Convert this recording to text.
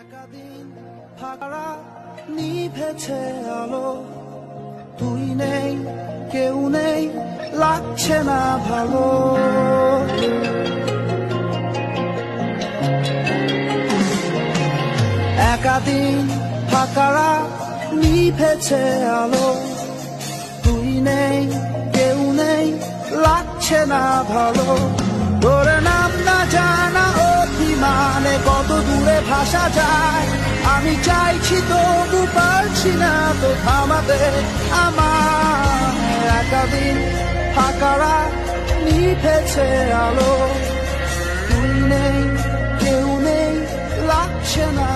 একাদিন ফাঁকা নিভেছে আলো, তুই নেই কেউ নেই লাগছে না ভালো। একাদিন ফাঁকা নিভেছে আলো, তুই নেই কেউ নেই লাগছে না ভালো। তোর নাম না জানা অভিমানে কত দূরে ভাসা যায়, আমি চাইছি তবু পারছি না তো থামাতে আমার। একাদিন ফাঁকা নিভেছে আলো, তুই নেই কেউ নেই লাগছে না